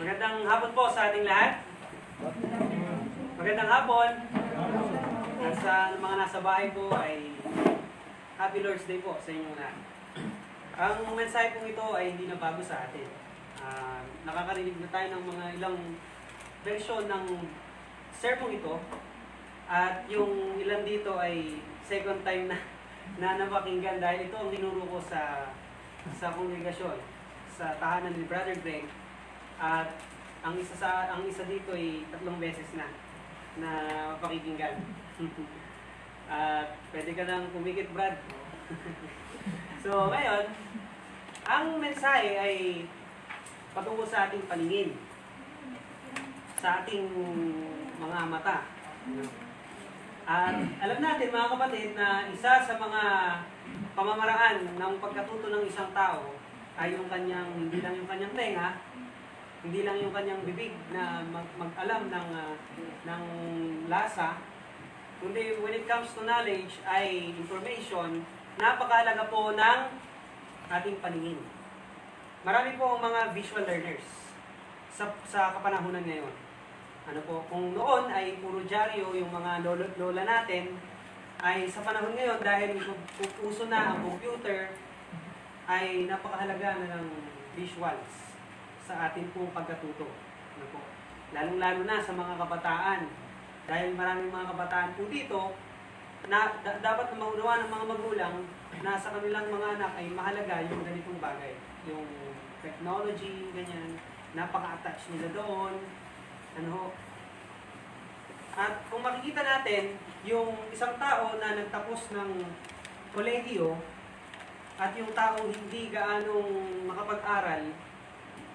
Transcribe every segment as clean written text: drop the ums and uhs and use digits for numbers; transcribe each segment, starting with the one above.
Magandang hapon po sa ating lahat. Magandang hapon. At sa mga nasa bahay po ay Happy Lord's Day po sa inyo lahat. Ang mensahe pong ito ay hindi na bago sa atin. Nakakarinig na tayo ng mga ilang version ng sermon ito. At yung ilan dito ay second time na napakinggan dahil ito ang tinuro ko sa kongregasyon, sa tahanan ni Brother Greg. At ang isa dito ay 3 beses na pakikinggan. At pwede ka nang kumikit, Brad. So, ngayon, ang mensahe ay patungkol sa ating paningin, sa ating mga mata. At alam natin, mga kapatid, na isa sa mga pamamaraan ng pagkatuto ng isang tao ay yung kanyang, hindi lang yung kanyang tenga, hindi lang yung kanyang bibig na mag-alam ng lasa, kundi when it comes to knowledge ay information, napakahalaga po ng ating paningin. Marami po ang mga visual learners sa kapanahunan ngayon. Ano po, kung noon ay puro dyaryo yung mga lola natin, ay sa panahon ngayon dahil uso na ang computer, ay napakahalaga na ng visuals sa ating pong pagkatuto. Ano po? Lalong-lalo na sa mga kabataan. Dahil maraming mga kabataan po dito na dapat na maunawa ng mga magulang na sa kanilang mga anak ay mahalaga yung ganitong bagay. Yung technology, ganyan, napaka-attach nila doon. Ano ho? At kung makikita natin, yung isang tao na nagtapos ng kolehiyo at yung taong hindi gaanong makapag-aral,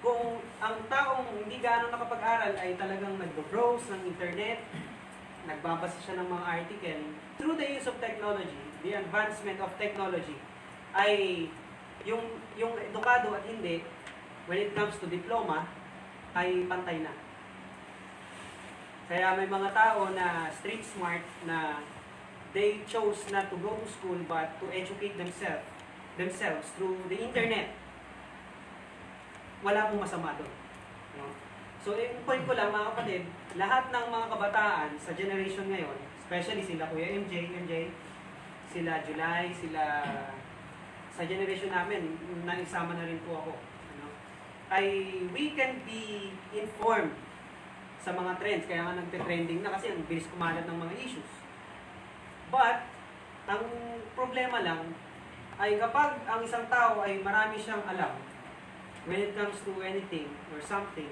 kung ang taong hindi gaano nakapag-aral ay talagang nag-browse ng internet, nagbabasa siya ng mga article, through the use of technology, the advancement of technology, ay yung edukado at hindi, when it comes to diploma, ay pantay na. Kaya may mga tao na street smart na they chose not to go to school but to educate themselves through the internet. Wala pong masama doon. No? So, yung point ko lang, mga kapatid, lahat ng mga kabataan sa generation ngayon, especially sila Kuya MJ, sila July, sila sa generation namin, naisama na rin po ako. Ano? Ay we can be informed sa mga trends, kaya nga nagte-trending na kasi ang bilis kumalat ng mga issues. But, ang problema lang, ay kapag ang isang tao ay marami siyang alam, when it comes to anything or something,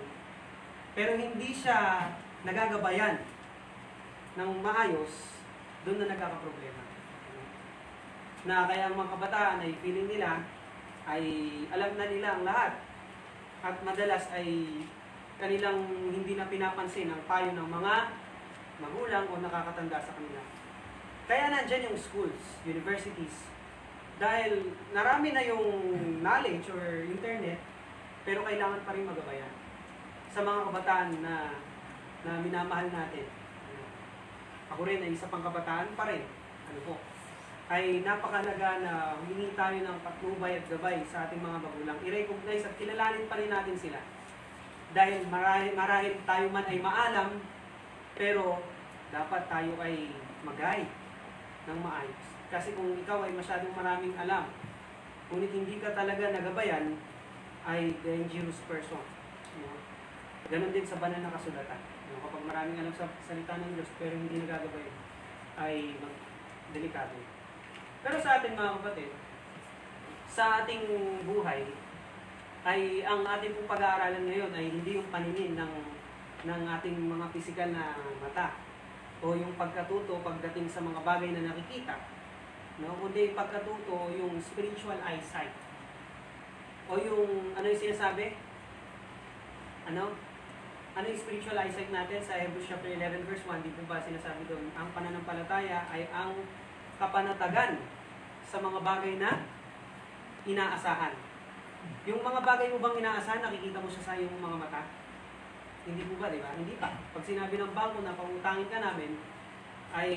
pero hindi siya nagagabayan ng maayos, doon na nagkakaproblema. Na kaya ang mga kabataan ay feeling nila, ay alam na nila ang lahat. At madalas ay kanilang hindi na pinapansin ang payo ng mga magulang o nakakatanda sa kanila. Kaya nandyan yung schools, universities, dahil narami na yung knowledge or internet, pero kailangan pa rin magabayan sa mga kabataan na minamahal natin. Ako rin ay isa pang kabataan pa rin. Ano po? Ay napakahalaga na humingi tayo ng patnubay at gabay sa ating mga magulang. I-recognize at kilalanin pa rin natin sila. Dahil marahil tayo man ay maalam, pero dapat tayo ay mag-guide ng maayos. Kasi kung ikaw ay masyadong maraming alam, ngunit hindi ka talaga nagabayan, ay dangerous person. Ganon din sa banal na kasulatan. Kapag maraming alam sa salita ng Diyos pero hindi nagagabay, ay delikado. Pero sa ating mga kapatid, sa ating buhay, ay ang ating pong pag-aaralan ngayon ay hindi yung paningin ng ating mga pisikal na mata o yung pagkatuto pagdating sa mga bagay na nakikita, no? Kundi pagkatuto yung spiritual eyesight. O yung, ano yung sinasabi? Ano yung spiritual eyesight natin sa Hebrews chapter 11 verse 1? Di po ba sinasabi doon? Ang pananampalataya ay ang kapanatagan sa mga bagay na inaasahan. Yung mga bagay mo bang inaasahan, nakikita mo siya sa iyong mga mata? Hindi po ba, di ba? Hindi pa. Pag sinabi ng bangko na pangutangin ka namin, ay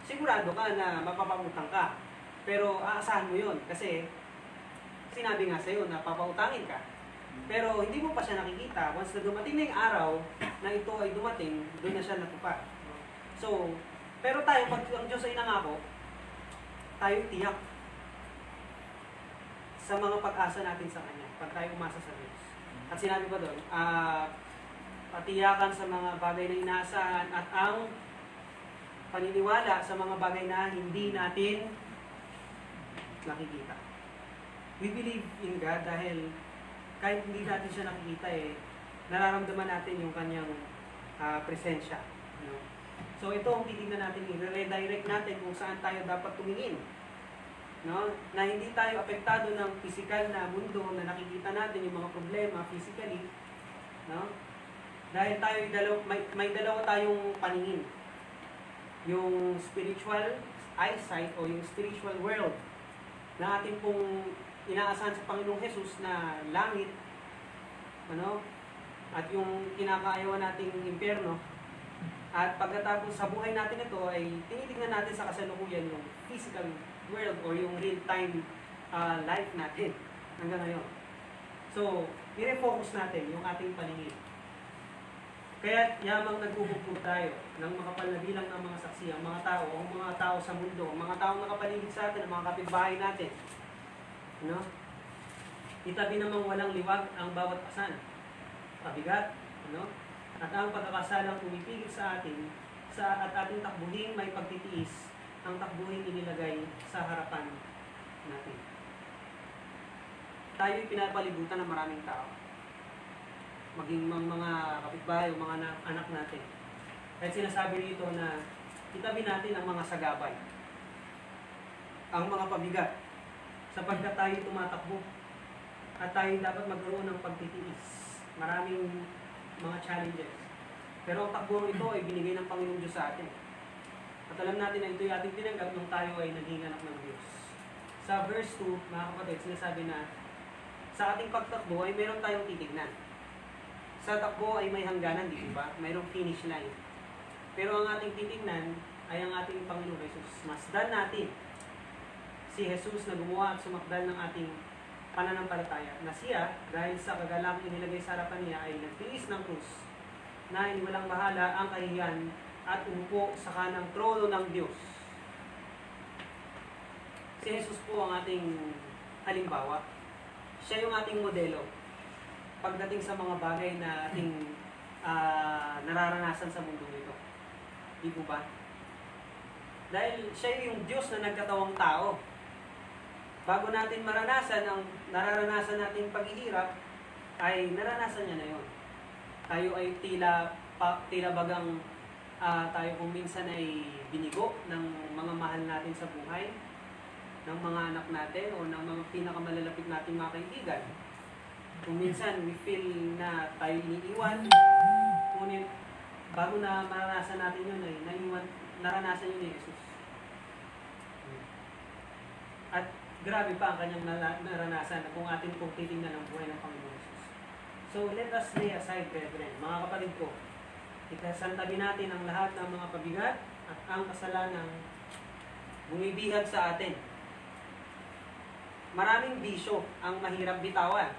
sigurado ka na mapapangutang ka. Pero aasahan mo yun kasi sinabi nga sa'yo na papautangin ka. Pero hindi mo pa siya nakikita. Once na dumating na yung araw na ito ay dumating, doon na siya natupad. So, pero tayo, pag ang Diyos ay nangako, tayo tiyak sa mga pag-asa natin sa Kanya, pag tayo umasa sa Diyos. At sinabi pa doon, patiyakan sa mga bagay na inaasahan at ang paniniwala sa mga bagay na hindi natin nakikita. We believe in God dahil kahit hindi natin siya nakikita nararamdaman natin yung kanyang presensya. No? So ito ang titignan natin, i-redirect natin kung saan tayo dapat tumingin. No? Na hindi tayo apektado ng physical na mundo na nakikita natin yung mga problema physically. No? Dahil tayo may dalawa tayong paningin. Yung spiritual eyesight o yung spiritual world na ating pong inaasahan sa Panginoong Jesus na langit, at yung kinakaayawan nating impyerno. At pagkatapos sa buhay natin ito ay tinitingnan natin sa kasalukuyan yung physical world or yung real-time life natin hanggang ngayon. So, i-refocus natin yung ating paningin. Kaya yamang nagbubugbog tayo ng makapal na bilang ng mga saksi, ang mga tao, ang mga tao sa mundo, ang mga tao nakapaligid sa atin, ang mga kapitbahay natin. Itabi namang walang liwag ang bawat asan. Pabigat, at ang pagkakasalang pumipigil sa atin, at ating takbuhin may pagtitiis, ang takbuhin inilagay sa harapan natin. Tayo'y pinapalibutan ng maraming tao. Maging mga kapitbahay o mga anak natin. Kahit sinasabi rito na itabi natin ang mga sagabay, ang mga pabigat, sapagkat tayo tumatakbo at tayo dapat magkaroon ng pagtitiis. Maraming mga challenges. Pero ang takbo ito ay binigay ng Panginoong Diyos sa atin. At alam natin na ito'y ating tinanggap nung tayo ay naging anak ng Diyos. Sa verse 2, mga kapatid, sinasabi na sa ating pagtakbo ay meron tayong titignan. Sa takbo ay may hangganan, di ba? Mayroong finish line. Pero ang ating titignan ay ang ating Panginoong Jesus. Masdan natin si Jesus na gumawa at sumakdal ng ating pananampalataya. Na siya, dahil sa kagalang inilagay sa harapan niya, ay nagtiis ng krus na walang bahala ang kahihiyan at umupo sa kanang trono ng Diyos. Si Jesus po ang ating halimbawa. Siya yung ating modelo pagdating sa mga bagay na ating nararanasan sa mundo nito. Di po ba? Dahil siya yung Diyos na nagkatawang tao. Bago natin maranasan ang nararanasan nating paghihirap, ay naranasan niya na yon. Tayo ay tila bagang tayo kung minsan ay binigo ng mga mahal natin sa buhay, ng mga anak natin o ng mga pinakamalalapit nating mga kaibigan. Kung minsan we feel na tayo iniiwan, ngunit bago na maranasan natin yun ay naranasan yun ni Jesus. At grabe pa ang kanyang naranasan kung atin pong titingnan ang buhay ng Panginoon Jesus. So let us lay aside, brethren, mga kapatid ko, itasantabi natin ang lahat ng mga pabigat at ang kasalanang bumibihag sa atin. Maraming bisyo ang mahirap bitawan.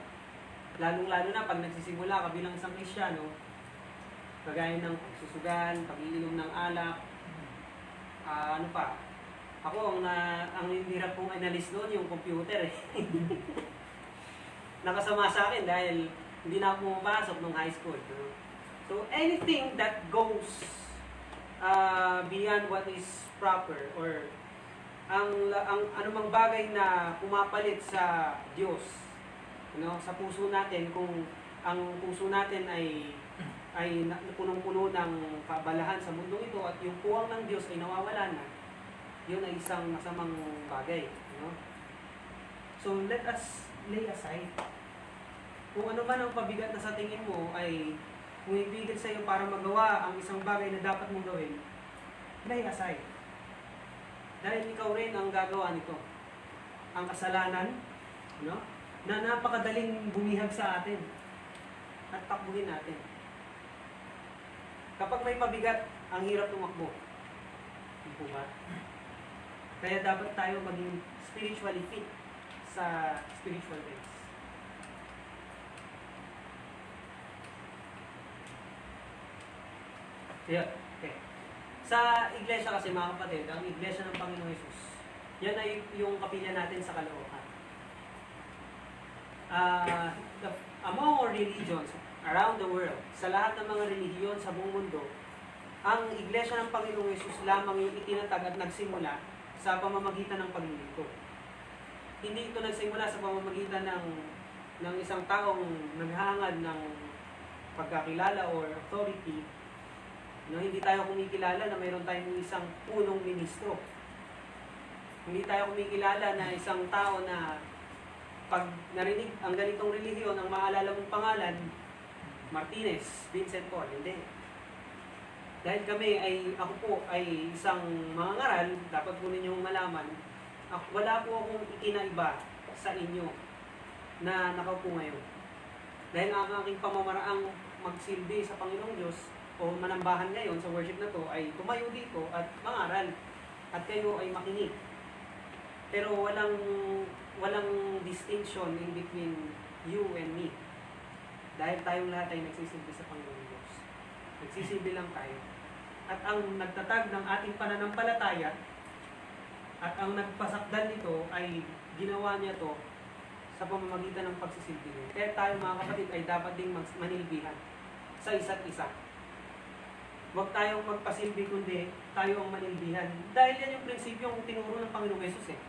Lalong-lalo na pag nagsisimula ka bilang isang Kristyano, kagaya ng pagsusugan, pag-iinom ng alak, ano pa. Ako, ang hirap kong analyst doon, yung computer Nakasama sa akin dahil hindi na ako pumapasok nung high school. So, anything that goes beyond what is proper or ang anumang bagay na pumapalit sa Diyos, sa puso natin, kung ang puso natin ay punong-puno ng kabalahan sa mundong ito at yung puwang ng Diyos ay nawawala na, yun ay isang masamang bagay. So, let us lay aside. Kung ano man ang pabigat na sa tingin mo ay pumipigil sa iyo para magawa ang isang bagay na dapat mong gawin, lay aside. Dahil ikaw rin ang gagawa nito. Ang kasalanan, na napakadaling bumihag sa atin at takbuhin natin. Kapag may pabigat, ang hirap tumakbo. Hindi po ba? Kaya dapat tayo maging spiritually fit sa spiritual race. Yeah. Okay. Sa iglesia kasi mga kapatid, ang iglesia ng Panginoong Hesus, yan ay yung kapilya natin sa Caloocan. Among all religions around the world, sa lahat ng mga relihiyon sa buong mundo, ang iglesia ng Panginoong Hesus lamang yung itinatag at nagsimula sa pamamagitan ng paglilingkod. Hindi ito nagsimula sa pamamagitan ng isang taong naghahangad ng pagkakilala or authority. No, hindi tayo kumikilala na mayroon tayong isang punong ministro. Hindi tayo kumikilala na isang tao na pag narinig ang ganitong relihiyon, ang maalala mong pangalan, Martinez, Vincent Paul. Hindi. Dahil ako po ay isang mangangaral, dapat po ninyong malaman, wala po akong ikinaiba sa inyo na nakaupo ngayon. Dahil ang aking pamamaraang magsilbi sa Panginoong Diyos o manambahan ngayon sa worship na to ay tumayo dito at mangaral at kayo ay makinig. Pero walang distinction in between you and me. Dahil tayong lahat ay nagsisilbi sa Panginoong Diyos. Nagsisilbi lang tayo. At ang nagtatag ng ating pananampalataya at ang nagpasakdal nito ay ginawa niya to sa pamamagitan ng pagsisilbi niya. Kaya tayo mga kapatid ay dapat ding manilbihan sa isa't isa. Huwag tayong magpasilbi kundi tayo ang manilbihan. Dahil yan yung prinsipyong tinuro ng Panginoong Hesus eh.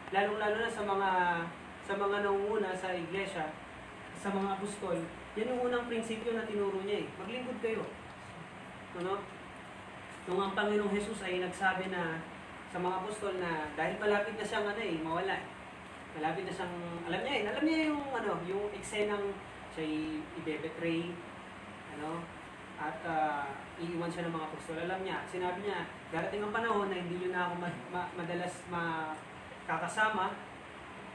Lalong-lalo na sa mga nangunguna sa iglesia, sa mga apostol, yan yung unang prinsipyo na tinuro niya eh. Maglingkod kayo. Ano? Nung ang Panginoong Hesus ay nagsabi na sa mga apostol na dahil malapit na siyang mawala. Malapit na siyang, alam niya yung eksenang siya'y ibebetray, at iiwan siya ng mga apostol. Alam niya, sinabi niya, darating ang panahon na hindi niyo na ako madalas makakasama,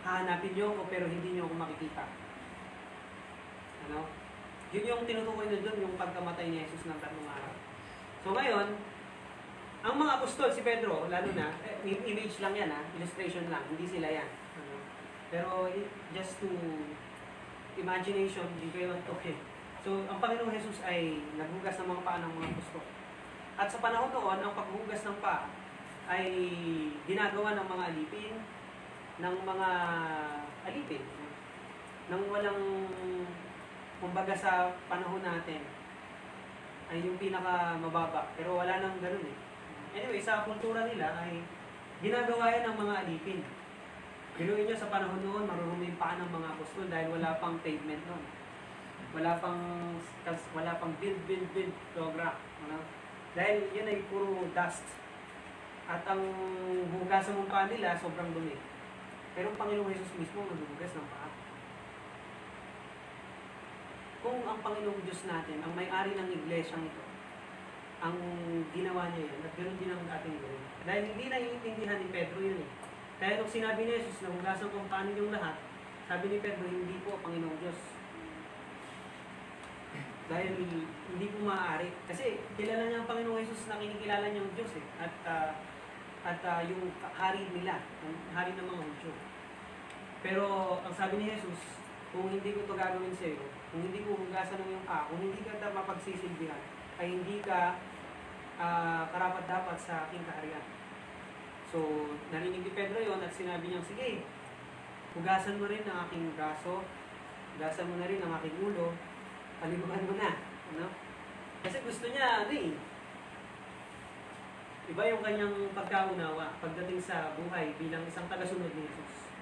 hahanapin niyo ako pero hindi niyo ako makikita. Yun yung tinutukoy na doon, yung pagkamatay ni Jesus ng 3 araw. So ngayon, ang mga apostol, si Pedro, lalo na, image lang yan illustration lang, hindi sila yan. Pero just to imagination, hindi kayo okay. So, ang Panginoong Hesus ay naghugas ng mga paa ng mga apostol. At sa panahon noon, ang paghugas ng paa ay ginagawa ng mga alipin, ng walang, kumbaga sa panahon natin, ay yung pinaka mababa. Pero wala nang ganun eh. Anyway, sa kultura nila ay ginagawa yan ng mga alipin. Binuin nyo sa panahon noon, marurumi yung paa ng mga apostol dahil wala pang pavement noon. Wala pang build program. Dahil yan ay puro dust. At ang hugasan mong paa nila, sobrang dumi. Pero ang Panginoong Hesus mismo naghuhugas ng paa. Kung ang Panginoong Diyos natin, ang may-ari ng iglesyang ito, ang ginawa niya yan, at ganoon din ang ating gawin. Dahil hindi naiintindihan ni Pedro yun eh. Kaya nung sinabi ni Jesus na hugasan kung paano yung lahat, sabi ni Pedro, hindi po Panginoong Diyos. Dahil hindi po maaari. Kasi kilala niya ang Panginoong Jesus na kinikilala niya ang Diyos eh. At yung hari nila, ang hari ng mga Hudyo. Pero ang sabi ni Jesus, kung hindi ko ito gagawin sa iyo, kung hindi ko hugasan ng iyong paa, kung hindi ka mapagsisilbihan, ay hindi ka karapat-dapat sa aking kaharian. So, narinig ni Pedro yon at sinabi niya, sige, hugasan mo rin ang aking braso, hugasan mo na rin ang aking ulo, paliguan mo na. Kasi gusto niya, iba yung kanyang pagkaunawa pagdating sa buhay bilang isang tagasunod ni Jesus.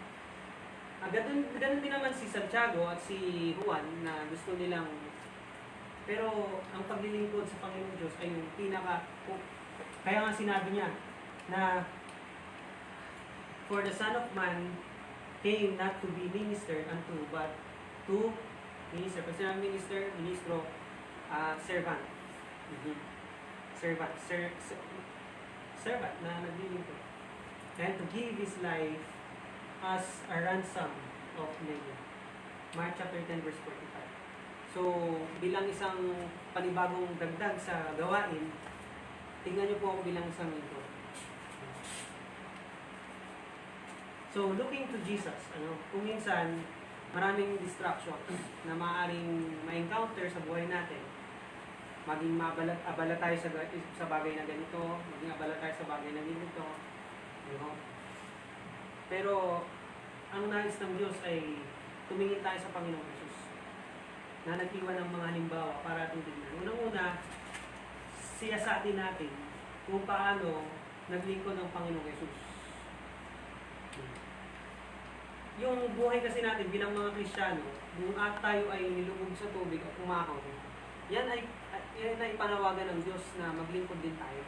Ganun din naman si Santiago at si Juan na gusto nilang, pero ang paglilingkod sa Panginoong Diyos ay yung kaya nga sinabi niya na for the Son of Man came not to be ministered unto, but to minister. Pag sinabi ministro, servant. Servant na naglilingkod. And to give His life as a ransom of many. Mark chapter 10 verse 45. So, bilang isang panibagong dagdag sa gawain, tingnan niyo po ako bilang isang lingkod. So, looking to Jesus, kung minsan, maraming distractions na maaaring ma-encounter sa buhay natin. maging abala tayo sa bagay na ganito, maging abala tayo sa bagay na ganito. You know? Pero, ang nais ng Diyos ay tumingin tayo sa Panginoong Jesus na nag-iwan ng mga halimbawa para ating tignan. Unang-una, siyasatin natin kung paano naglingkod ng Panginoong Jesus. Yung buhay kasi natin bilang mga Kristiyano, kung tayo ay nilubog sa tubig at umakaw, yan ay panawagan ng Diyos na maglingkod din tayo.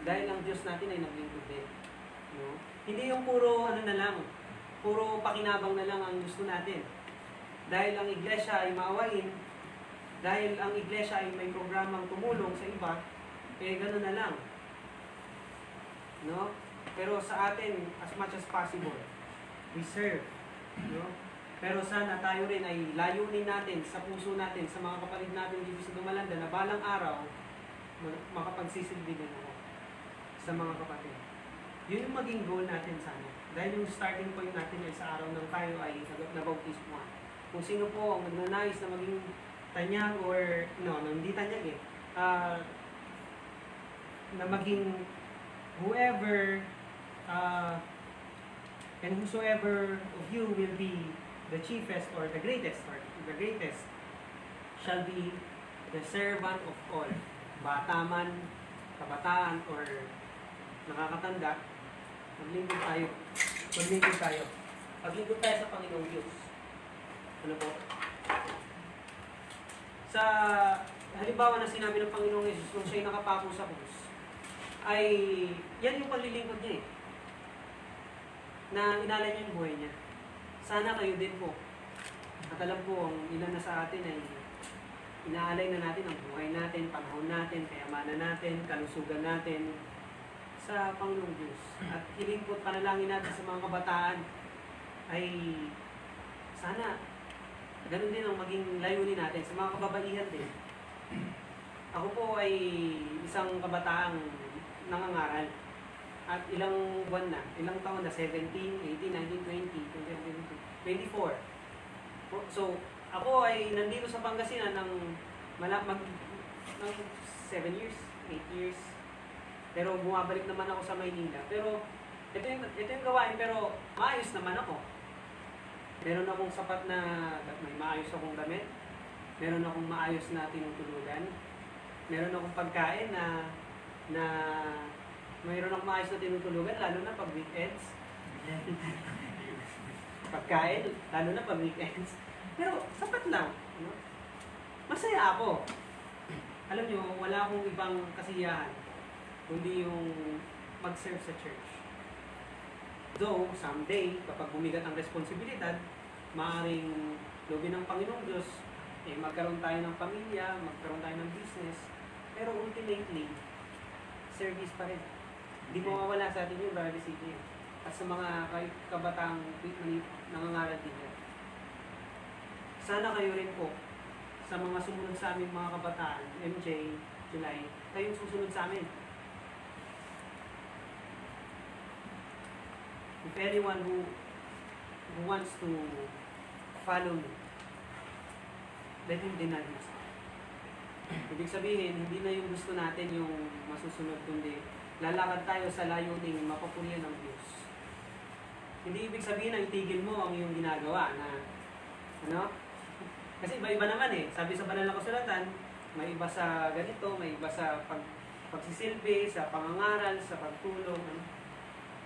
Dahil ang Diyos natin ay naglingkod din. No? Hindi yung puro na lang, puro pakinabang na lang ang gusto natin. Dahil ang iglesia ay maawain, dahil ang iglesia ay may programang tumulong sa iba, gano'n na lang. No? Pero sa atin, as much as possible, we serve. No? Pero sana tayo rin ay layunin natin sa puso natin, sa mga kapatid natin dito sa Dumalanda, na balang araw, makapagsisilbi din ako sa mga kapatid. Yun yung maging goal natin sana. Dahil yung starting point natin ay sa araw ng tayo ay nabautismuhan. Kung sino po ang nagnanais na maging tanyag or, hindi tanyag na maging whoever and whosoever of you will be the chiefest or the greatest shall be the servant of all. Bata man, kabataan, or nakakatanda, maglingkod tayo. Maglingkod tayo sa Panginoong Diyos. Ano po? Sa halimbawa na sinabi ng Panginoong Jesus nung siya'y nakapako sa krus, ay yan yung paglilingkod niya na inalay niya yung buhay niya. Sana kayo din po. At alam po, ang ilan na sa atin ay inaalay na natin ang buhay natin, panahon natin, kayamanan natin, kalusugan natin sa Panginoong Diyos. At hiling po at panalangin natin sa mga kabataan ay sana ganun din ang maging layunin natin sa mga kababaihan din. Ako po ay isang kabataang nangangaral. At ilang buwan na, ilang taon na, 17, 18, 19, 20, 24. So, ako ay nandito sa Pangasinan ng 7 years, 8 years. Pero bumabalik naman ako sa Maynila. Pero ito yung gawain, pero maayos naman ako. Meron akong sapat na, may maayos akong damit. Meron akong maayos na tinutulugan. Meron akong pagkain na mayroon akong maayos na tinutulugan, lalo na pag weekends. Pagkain, lalo na pag weekends. Pero sapat lang. No? Masaya ako. Alam nyo, wala akong ibang kasiyahan kundi yung mag-serve sa church. Though, someday, kapag bumigat ang responsibilidad, maaaring lobin ng Panginoong Diyos, magkaroon tayo ng pamilya, magkaroon tayo ng business, pero ultimately, service pa rin. Hindi mo mawala sa atin yung Brother CJ. At sa mga kabataang nangangaral din yan. Sana kayo rin po, sa mga sumunod sa aming mga kabataan, MJ, July, kayong susunod sa amin. If anyone who wants to follow me, let him deny himself. Ibig sabihin, hindi na yung gusto natin yung masusunod, kundi lalakad tayo sa layuning mapupurihan ng Diyos. Hindi ibig sabihin na itigil mo ang iyong ginagawa na, kasi iba-iba naman Sabi sa banal na kasulatan, may iba sa ganito, may iba sa pagsisilbi, sa pangangaral, sa pagtulong.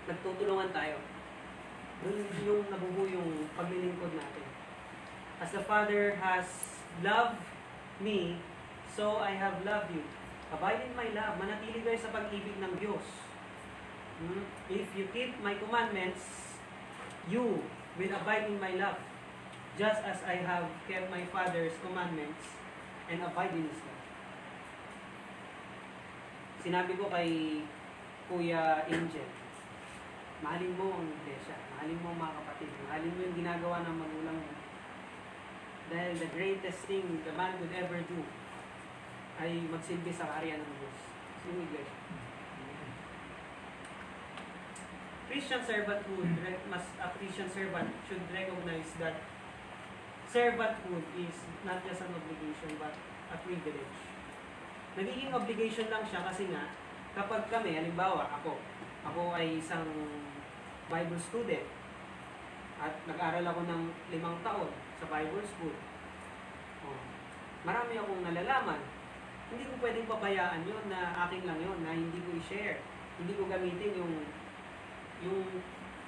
Nagtutulungan tayo. Doon yung nabubuo yung paglilingkod natin. As the Father has loved me, so I have loved you. Abide in my love. Manatili kayo sa pag-ibig ng Diyos. If you keep my commandments, you will abide in my love, just as I have kept my Father's commandments and abide in His love. Sinabi ko kay Kuya Angel, mahalin mo ang iglesia, mahalin mo ang mga kapatid, mahalin mo yung ginagawa ng magulang mo. Dahil the greatest thing the man could ever do ay magsilbi sa karya ng Diyos. Yung iglesia. Christian servanthood, a Christian servant should recognize that servanthood is not just an obligation but a privilege. Nagiging obligation lang siya kasi nga, kapag kami, halimbawa, ako ay isang Bible student at nag-aral ako ng 5 taon sa Bible school. Oh, marami akong nalalaman. Hindi ko pwedeng pabayaan yun na akin lang yun, na hindi ko i-share. Hindi ko gamitin yung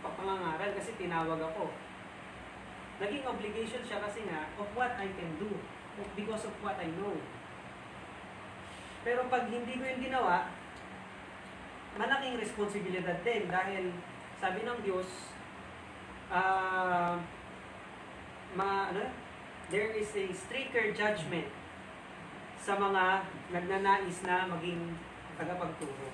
pangangaral kasi tinawag ako. Naging obligation siya kasi nga of what I can do, because of what I know. Pero pag hindi ko yung ginawa, malaking responsibilidad din dahil sabi ng Diyos, there is a stricter judgment sa mga nagnanais na maging tagapagturo.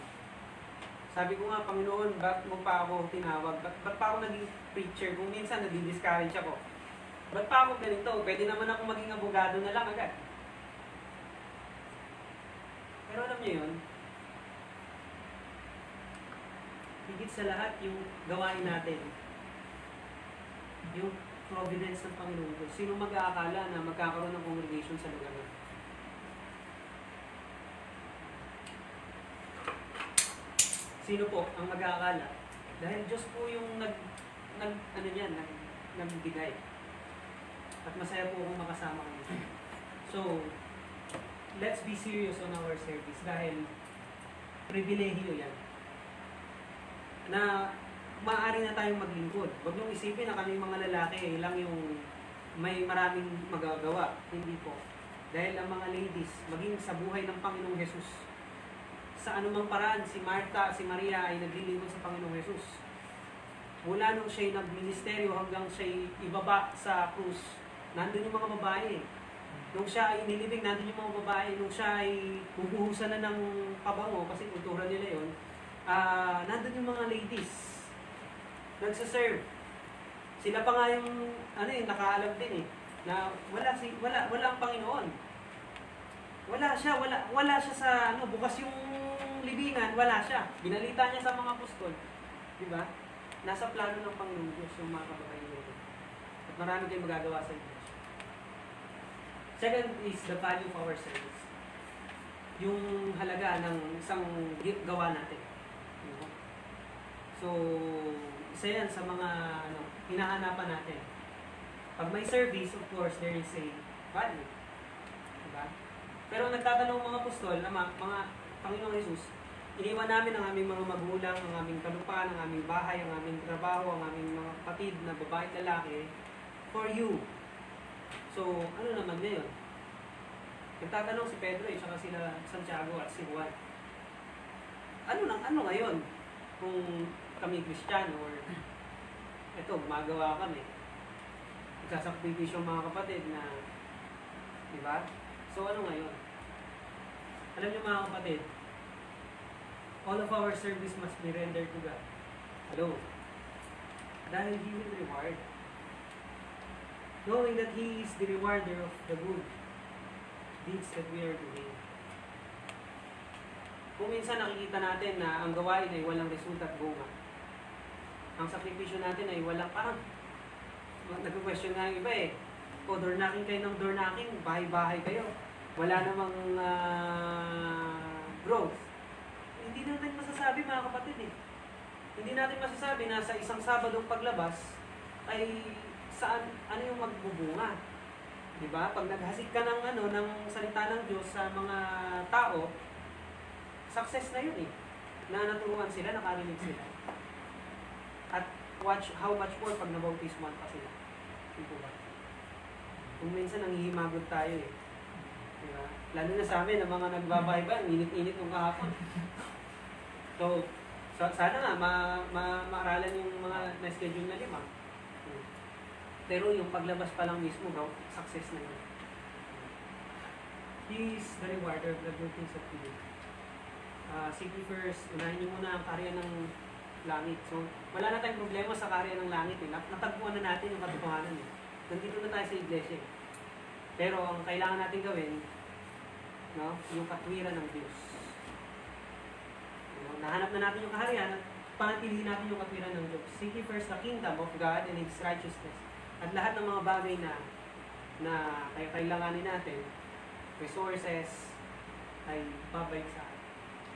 Sabi ko nga, Panginoon, ba't mo pa ako tinawag? Ba't pa ako naging preacher? Kung minsan nadi-discourage ako. Ba't pa ako ganito? Pwede naman ako maging abogado na lang agad. Pero alam niyo yun, higit sa lahat yung gawain natin, yung providence ng Panginoon Diyos. Sino mag-aakala na magkakaroon ng congregation sa lugar na? Sino po ang mag-aakala? Dahil Diyos po yung nagbigay. At masaya po akong makasama kayo. So, let's be serious on our service dahil pribilehiyo yan. Na maaari na tayong maglingkod. Huwag niyong isipin na kami mga lalaki lang yung may maraming magagawa. Hindi po. Dahil ang mga ladies, maging sa buhay ng Panginoong Jesus, sa anumang paraan, si Martha, si Maria ay naglilingkod sa Panginoong Jesus. Mula nung siya'y nagministeryo hanggang siya'y ibaba sa krus, nandun yung mga babae. Nung siya ay inilibing, nandun yung mga babae. Nung siya ay bubuhusan na ng pabango, kasi kultura nila yun, nandun yung mga ladies. Nagsaserve. Sila pa nga yung, nakaalam din na wala ang Panginoon. Wala siya sa, bukas yung libingan, wala siya. Binalita niya sa mga apostol. Diba? Nasa plano ng Panginoon Diyos yung mga kababaihan. At marami tayong magagawa sa Diyos. Second is the value of our service. Yung halaga ng isang gawa natin. So, isa yan sa mga hinahanapan natin. Pag may service, of course, there is a value. Diba? Pero nagtatanong mga apostol, mga Panginoong Jesus, iniwan namin ang aming mga magulang, ang aming kalupaan, ang aming bahay, ang aming trabaho, ang aming mga kapatid na babae at lalaki for you. So, ano naman ngayon? Nagtatanong si Pedro saka sila Santiago at si Juan. Ano ngayon? Kung kami Kristiyano or ito, gumagawa kami. Nagsasakripisyo mga kapatid na, di ba? So, ano ngayon? Alam niyo mga kapatid, all of our service must be rendered to God. Hello? Dahil He will reward. Knowing that He is the rewarder of the good deeds that we are doing. Kung minsan nakikita natin na ang gawain ay walang resulta at bunga. Ang sakripisyo natin ay walang parang nag-question nga yung iba o door-knocking kayo ng door-knocking, bahay-bahay kayo. Wala namang growth. Hindi natin masasabi mga kapatid Hindi natin masasabi na sa isang Sabadong paglabas ay saan, ano yung magbubunga. Diba? Pag naghasik ka ng ng salita ng Diyos sa mga tao, success na yun na naturuan sila, nakarinig sila. At watch how much more pag nabautismuhan pa sila. Diba? Kung minsan nangihimagot tayo diba? Lalo na sa amin, ang mga nagbabayba, init-init ng kahapon. So sana nga, maaralan yung mga na-schedule na 5. Pero yung paglabas pa lang mismo, success na yun. He is the rewarder of the good things that we do. Sige first, unahin nyo muna ang karya ng langit. So, wala na tayong problema sa karya ng langit. Natagpuan na natin yung katotohanan. Nandito na tayo sa iglesia. Pero ang kailangan natin gawin, yung katwiran ng Diyos. Nahanap na natin yung kaharian at panatilihin natin yung katwiran ng Diyos. Seek ye first the kingdom of God and His righteousness. At lahat ng mga bagay na kailanganin natin, resources, ay babalik sa atin.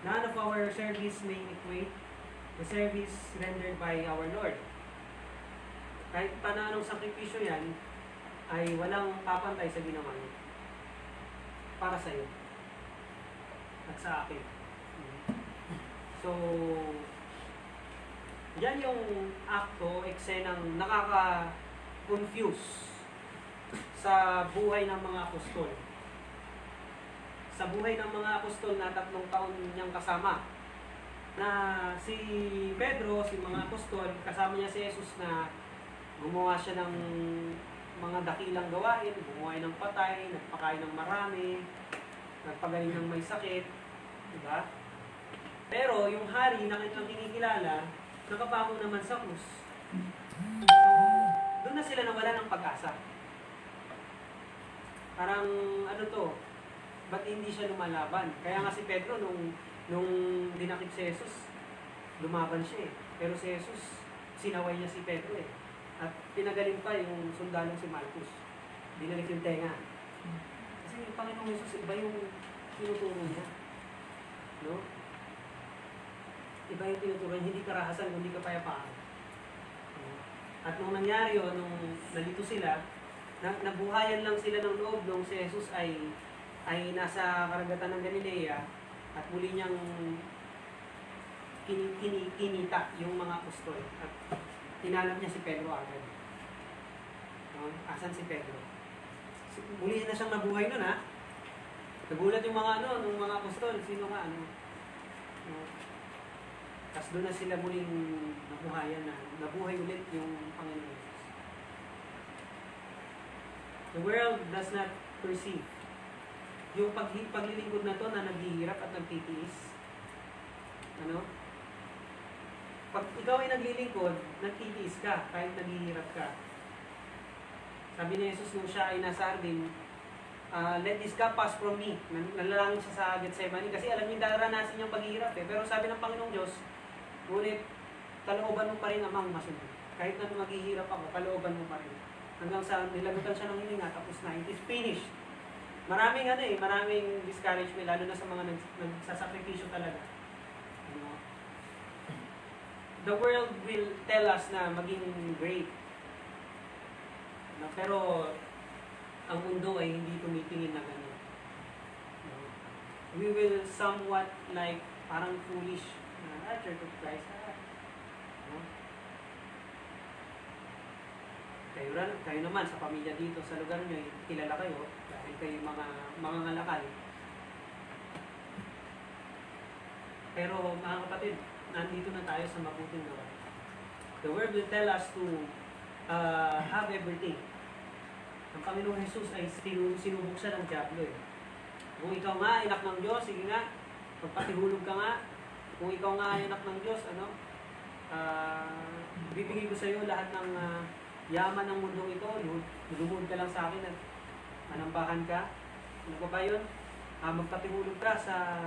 None of our service may equate the service rendered by our Lord. Kahit pa na anong sakripisyo yan, ay walang papantay sa ginawa niya. Para sa iyo. At sa akin. So, yan yung akto, eksenang nakaka-confuse sa buhay ng mga apostol. Sa buhay ng mga apostol na 3 taon niyang kasama. Na si Pedro, si mga apostol, kasama niya si Jesus na gumawa siya ng mga dakilang gawain, bumuhay ng patay, nagpakain ng marami, nagpagaling ng may sakit, diba? Pero yung hari na kanilang kinikilala, nakapako naman sa krus. So, doon na sila nawala ng pag-asa. Parang, ano to, ba't hindi siya lumalaban? Kaya nga si Pedro, nung dinakip si Jesus, lumaban siya eh. Pero si Jesus, sinaway niya si Pedro eh. At pinagaling pa yung sundalong si Malchus. Binalik yung tenga. Kasi yung Panginoong Jesus, iba yung tinuturo niya. No? Iba yung tinuturo niya, hindi karahasan, kundi kapayapaan. At nung nangyari yun, nung nalito sila, nabuhayan lang sila ng loob nung si Jesus ay nasa karagatan ng Galilea at muli niyang kinita yung mga apostol at tinanap niya si Pedro agad. No? Asan si Pedro? Muli na siyang nabuhay nun ha. Nagulat yung mga nung mga apostol, sino nga ano. No? Tapos doon na sila muling nabuhayan na nabuhay ulit yung Panginoon Jesus. The world does not perceive. Yung paglilingkod na to na naghihirap at nagtitiis. Ano? Pag ikaw ay naglilingkod, nagtitiis ka kahit naghihirap ka. Sabi ni Jesus nung siya ay nasa Ardin, let this cup pass from me. Nalalangin siya sa Gethsemane kasi alam niya daranasin niyang paghihirap eh. Pero sabi ng Panginoong Diyos, ngunit kalooban mo pa rin amang masunod. Kahit na maghihirap ako, kalooban mo pa rin. Hanggang sa nilagutan siya ng hininga, tapos na, it is finished. Maraming maraming discouragement, lalo na sa mga nagsasakripisyo talaga. The world will tell us na maging great. Pero ang mundo ay hindi tumitingin na gano'n. We will somewhat like parang foolish. Church of Christ. Kayo naman sa pamilya dito sa lugar nyo, kilala kayo dahil kayo mga ngalakal. Pero mga kapatid, nandito na tayo sa mabuting gawa. The world will tell us to have everything. Ang Panginoong Jesus ay sinubok siya ng diablo eh. Kung ikaw nga anak ng Diyos, sige nga, magpatihulog ka nga. Kung ikaw nga anak ng Diyos, bibigay ko sa iyo lahat ng yaman ng mundong ito, lumuhod ka lang sa akin at manambahan ka. Ano ba ba yun? Magpatihulog ka sa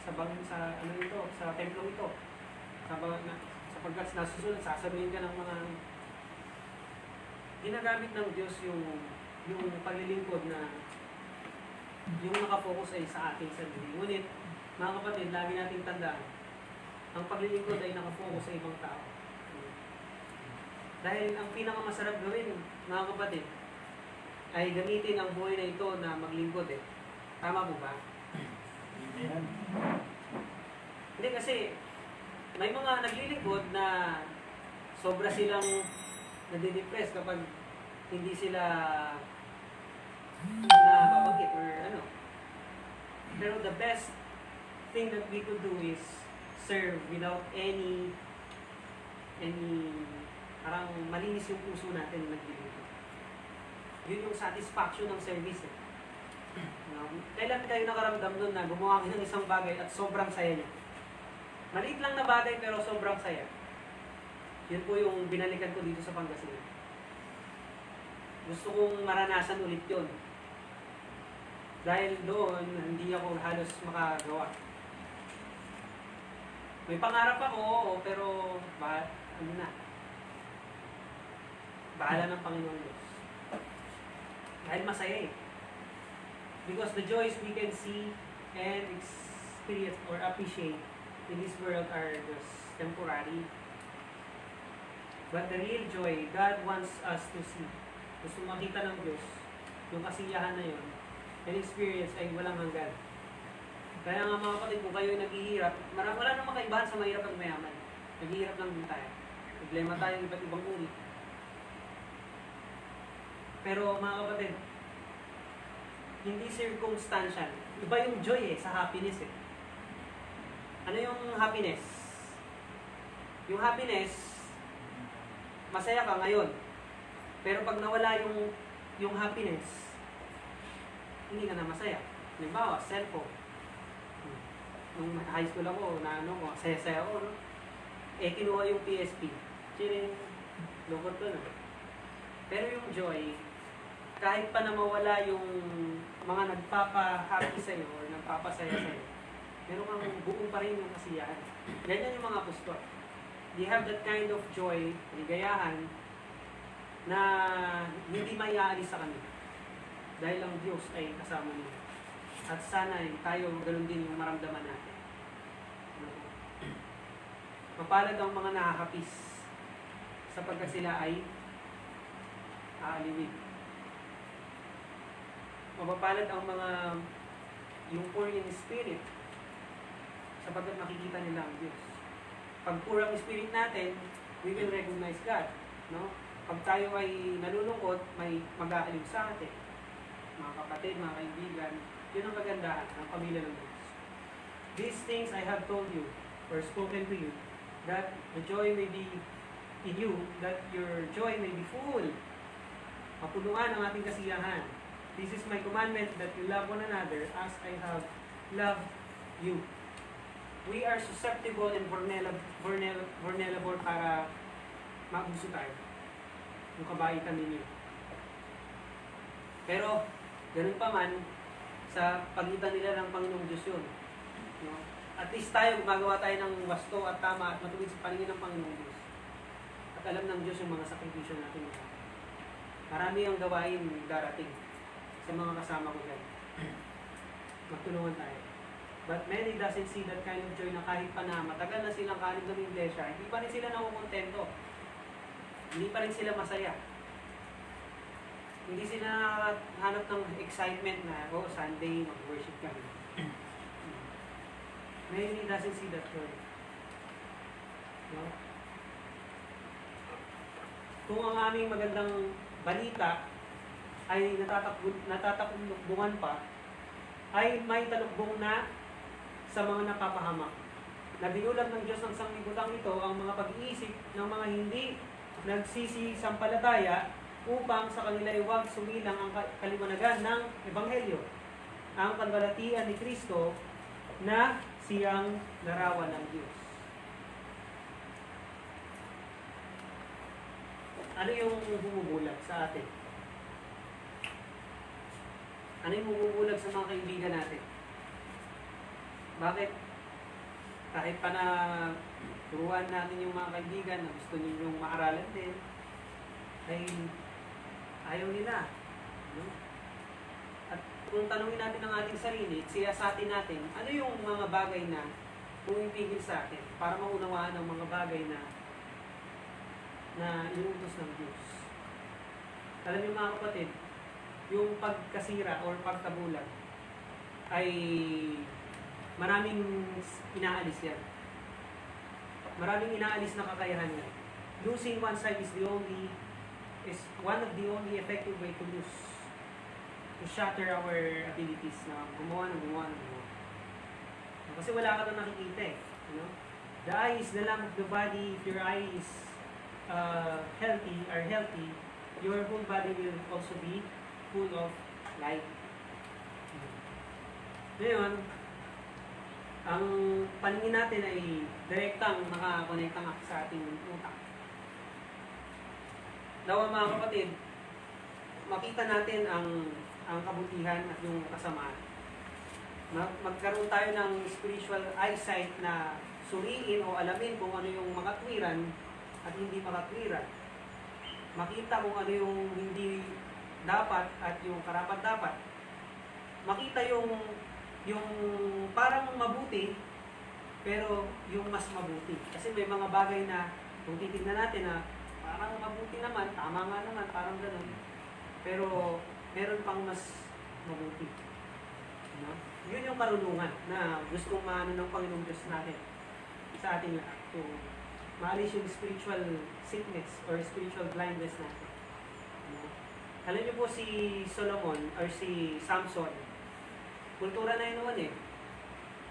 templong ito. Sapagkat nasusunod, sasabihin ka ng mga ginagamit ng Diyos yung paglilingkod na yung nakafocus ay sa ating sarili. Ngunit, mga kapatid, lagi nating tandaan, ang paglilingkod ay nakafocus sa ibang tao. Dahil ang pinakamasarap gawin, mga kapatid, ay gamitin ang buhay na ito na maglingkod eh. Tama po ba? Amen. Hindi kasi, may mga naglilingkod na sobra silang nadidepress kapag hindi sila nababagit or ano. Pero the best thing that we could do is serve without any parang malinis yung puso natin naglilingkod. Yun yung satisfaction ng service eh. Kailan kayo nakaramdam nun na gumawa kayo ng isang bagay at sobrang saya niya? Maliit lang na bagay pero sobrang saya. Yun po yung binalikan ko dito sa Pangasinan. Gusto kong maranasan ulit yun. Dahil doon, hindi ako halos makagawa. May pangarap ako, pero ano na? Bahala ng Panginoon Diyos. Dahil masaya eh. Because the joys we can see and experience or appreciate in this world are just temporary. But the real joy, God wants us to see. Gusto makita ng Diyos, yung kasiyahan na yun, and experience ay walang hanggan. Kaya nga mga kapatid, kung kayo naghihirap, wala namang kaibahan sa mahirap at mayaman. Naghihirap lang din tayo. Problema tayo ng iba't ibang uri. Pero mga kapatid, hindi circumstantial. Iba yung joy sa happiness Ano yung happiness? Yung happiness, masaya ka ngayon. Pero pag nawala yung happiness, hindi ka na masaya. Halimbawa, cellphone. Nung high school ako, saya-saya ako, no? Kinuha yung PSP. Chiring, lukot ko, no? Pero yung joy, kahit pa na mawala yung mga nagpapa-happy sa'yo or nagpapasaya sa'yo, meron kang buong pa rin yung kasiyahan. Ganyan yung mga apostol. They have that kind of joy, ligayahan, na hindi maiaalis sa kanila. Dahil ang Diyos ay kasama nila. At sana tayo ganun din yung maramdaman natin. Mapalad ang mga nakakapis sapagkat sila ay aaliwin. Mapapalad ang mga yung poor in spirit sapagkat makikita nila ang Diyos. Pag poor ang spirit natin, we will recognize God. No? Pag tayo ay nalulungkot, may mag-aaliw sa atin. Mga kapatid, mga kaibigan, yun ang kagandahan ng pamilya ng Diyos. These things I have told you or spoken to you, that the joy may be in you, that your joy may be full. Mapunuan ang ating kasiyahan. This is my commandment, that you love one another as I have loved you. We are susceptible and vulnerable para maabuso tayo. Yung kabaitan ninyo. Pero, ganun pa man, sa pagitan nila ng Panginoong Diyos yun. No? At least tayo, gumagawa tayo ng wasto at tama at matuwid sa paningin ng Panginoong Diyos. At alam ng Diyos yung mga sakripisyo natin. Marami ang gawain darating sa mga kasama ko dyan. Magtulungan tayo. But many doesn't see that kind of joy na kahit pa na matagal na silang kanin ng iglesia, hindi pa rin sila nakukontento. Hindi pa rin sila masaya. Hindi sila hanap ng excitement na, Sunday, mag-worship kami. Many doesn't see that joy. No? Kung ang aming magandang balita ay natatakbungan pa, ay may talukbong na sa mga napapahamak. Nabinulag ng Diyos ng sanglibutan ito ang mga pag-iisip ng mga hindi nagsisisampalataya upang sa kanila iwag sumilang ang kaliwanagan ng Ebanghelyo, ang kanbalatian ni Kristo na siyang larawan ng Diyos. Ano yung bumubulag sa atin? Ano yung bumubulag sa mga kaibigan natin? Bakit? Kahit pa na turuan natin yung mga kaibigan na gusto ninyong maaralan din, ay ayaw nila. No? At kung tanungin natin ang ating sarili, siyasatin natin, ano yung mga bagay na pumipigil sa atin para maunawaan ang mga bagay na inuutos ng Diyos. Alam niyo mga kapatid, yung pagkasira or pagkabulag ay maraming inaalis yan. Maraming inaalis na kakayahan yan. Losing one side is one of the only effective way to shatter our abilities na gumawa. Kasi wala ka na nakikita you know? The eye is the lamp of the body. If your eye is healthy, your whole body will also be full of light. Ngayon, ang paningin natin ay direktang nakakonekta sa ating utak. Nawa mga kapatid, makita natin ang kabutihan at yung kasamaan. Magkaroon tayo ng spiritual eyesight na suriin o alamin kung ano yung makatwiran at hindi makatwiran. Makita kung ano yung hindi dapat at yung karapat dapat. Makita yung yung parang mabuti, pero yung mas mabuti. Kasi may mga bagay na kung titignan natin na parang mabuti naman, tama nga naman, parang ganun. Pero meron pang mas mabuti. No? Yun yung karunungan na gustong maano ng Panginoong Diyos natin sa ating lahat. So, maalis yung spiritual sickness or spiritual blindness natin. No? Alam niyo po si Solomon or si Samson, kultura na yun noon eh.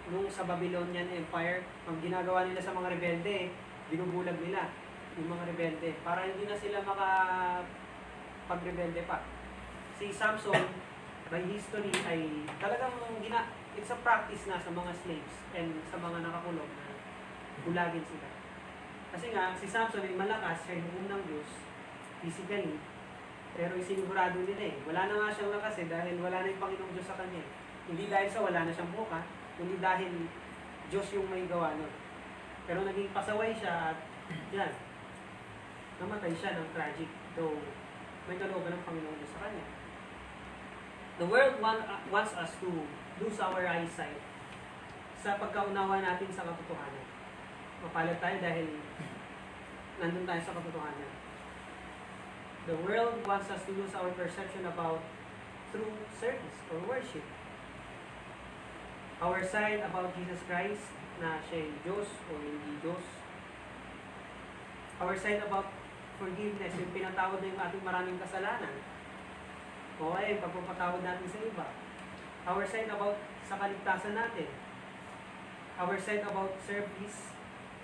Nung sa Babylonian Empire, ang ginagawa nila sa mga rebelde, binubulag nila yung mga rebelde para hindi na sila makapagrebelde pa. Si Samson, by history, ay talagang it's a practice na sa mga slaves and sa mga nakakulong na bulagin sila. Kasi nga, si Samson ay malakas, siya yung ng Diyos, physically, pero isinigurado nila eh. Wala na nga siyang lakas eh, dahil wala na yung Panginoong Diyos sa kanya. Hindi dahil sa wala na siyang buka, kundi dahil Diyos yung may gawa nun. Pero naging pasaway siya at yan, namatay siya ng tragic, though may kalooban ng Panginoong Diyos sa kanya. The world wants us to lose our eyesight sa pagkaunawa natin sa katotohanan. Mapalad tayo dahil nandun tayo sa katotohanan. The world wants us to lose our perception about true service or worship. Our sight about Jesus Christ, na siya yung Diyos o hindi Diyos. Our sight about forgiveness, yung pinatawad na yung ating maraming kasalanan. O ay, pagpapatawad natin sa iba. Our sight about sa kaligtasan natin. Our sight about service.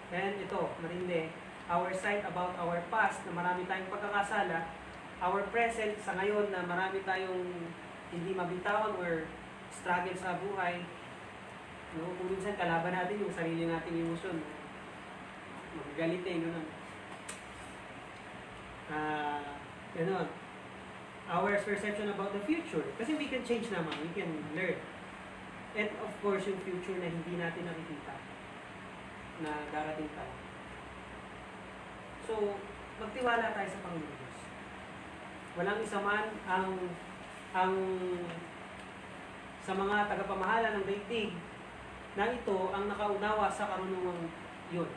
And ito, marindi. Our sight about our past, na marami tayong pagkakasala. Our present, sa ngayon, na marami tayong hindi mabitawan or struggle sa buhay. No, kung minsan kalaban natin yung sarili nating emosyon. Magagalit eh, gano'n. Gano'n. Our perception about the future. Kasi we can change naman, we can learn. And of course, yung future na hindi natin nakikita na darating tayo. So, magtiwala tayo sa Panginoon Diyos. Walang isa man ang sa mga tagapamahala ng daigdig na ito ang nakaunawa sa karunungang yun.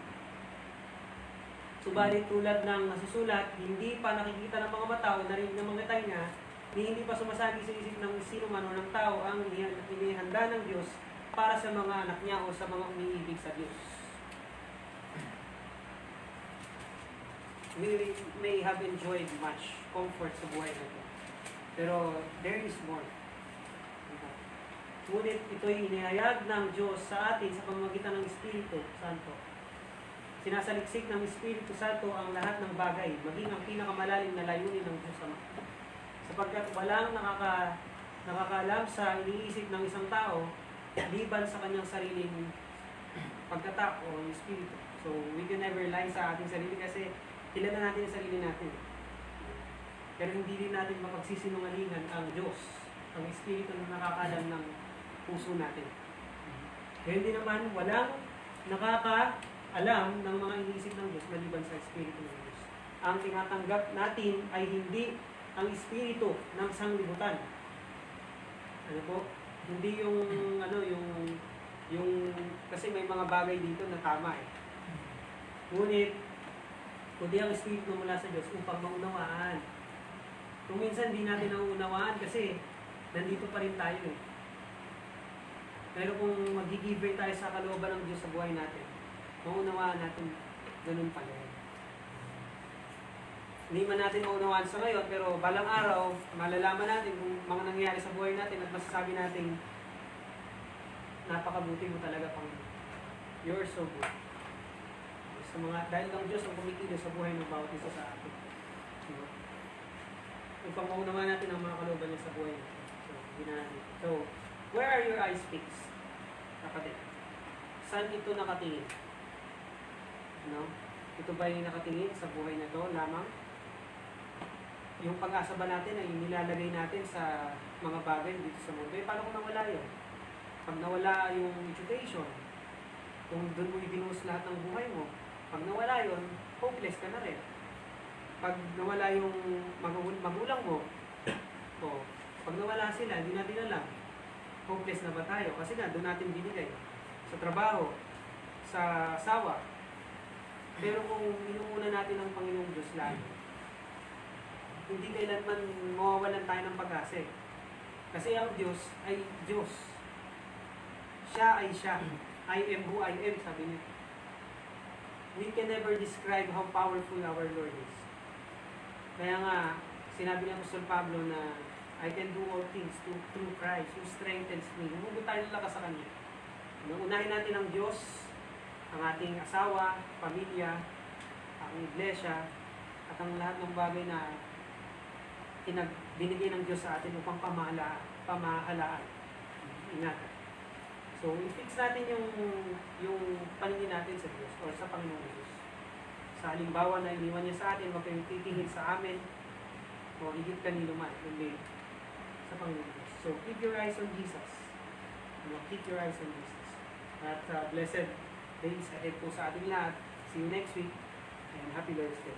Subalit tulad ng nasusulat, hindi pa nakikita ng mga mata o narinig ng mga tainga, hindi pa sumasagi sa isip ng sino man o ng tao ang inihanda ng Diyos para sa mga anak niya o sa mga umiibig sa Diyos. We may have enjoyed much comfort sa buhay natin. Pero there is more. Ngunit ito'y inihayag ng Diyos sa atin sa pamamagitan ng Espiritu Santo. Sinasaliksik ng Espiritu Santo ang lahat ng bagay, maging ang pinakamalalim na layunin ng Diyos Ama. Sapagkat walang nakakaalam sa iniisip ng isang tao, liban sa kanyang sariling pagkatao o Espiritu. So, we can never lie sa ating sarili kasi kilala natin ang sarili natin. Pero hindi din natin mapagsisinungalingan ang Diyos, ang Espiritu na nakakaalam ng puso natin. Kaya hindi naman, walang nakakaalam ng mga iniisip ng Diyos maliban sa Espiritu ng Diyos. Ang tinatanggap natin ay hindi ang Espiritu ng sanglibutan. Ano po? Hindi yung kasi may mga bagay dito na tama eh. Ngunit, kundi ang Espiritu mula sa Diyos upang maunawaan. Kung minsan di natin nauunawaan kasi nandito pa rin tayo eh. Pero kung mag-give tayo sa kalooban ng Diyos sa buhay natin, maunawaan natin ganun pala. Hindi man natin maunawaan sa ngayon, pero balang araw, malalaman natin kung mga nangyayari sa buhay natin at masasabi natin, napakabuti mo talaga, Panginoon. You're so good. Sa dahil lang Diyos ang kumikilos sa buhay ng bawat isa sa atin. Upang maunawaan natin ang mga kalooban niya sa buhay natin. So, where are your eyes fixed? Kapatid. Saan ito nakatingin? No? Ito ba yung nakatingin sa buhay na to lamang? Yung pag-asa ba natin ay nilalagay natin sa mga bagay dito sa mundo? Eh, paano kung nawala yun? Pag nawala yung education, kung doon mo ibinuhos lahat ng buhay mo, pag nawala yun, hopeless ka na rin. Pag nawala yung magulang mo, o pag nawala sila, hindi natin alam. hopeless na ba tayo? Kasi nga, doon natin binigay. Sa trabaho, sa asawa. Pero kung inuuna natin ang Panginoong Diyos lalo, hindi kailanman mawawalan tayo ng pag-asa. Kasi ang Diyos ay Diyos. Siya ay siya. I am who I am, sabi niya. We can never describe how powerful our Lord is. Kaya nga, sinabi ng Apostol Pablo na I can do all things through Christ who strengthens me. Humugot tayo ng lakas sa Kanya. Unahin natin ang Diyos, ang ating asawa, pamilya, ang iglesia, at ang lahat ng bagay na binigay ng Diyos sa atin upang pamahalaan. Ingatan. So, i-fix natin yung paningin natin sa Diyos or sa Panginoong Diyos. Sa halimbawa na iniwan niya sa atin, huwag kayong titingin sa amin o higit kanino man, kundi sa Panginoong Diyos. So, keep your eyes on Jesus. Keep your eyes on Jesus. At blessed days ahead po sa ating lahat. See you next week and happy Lord's Day.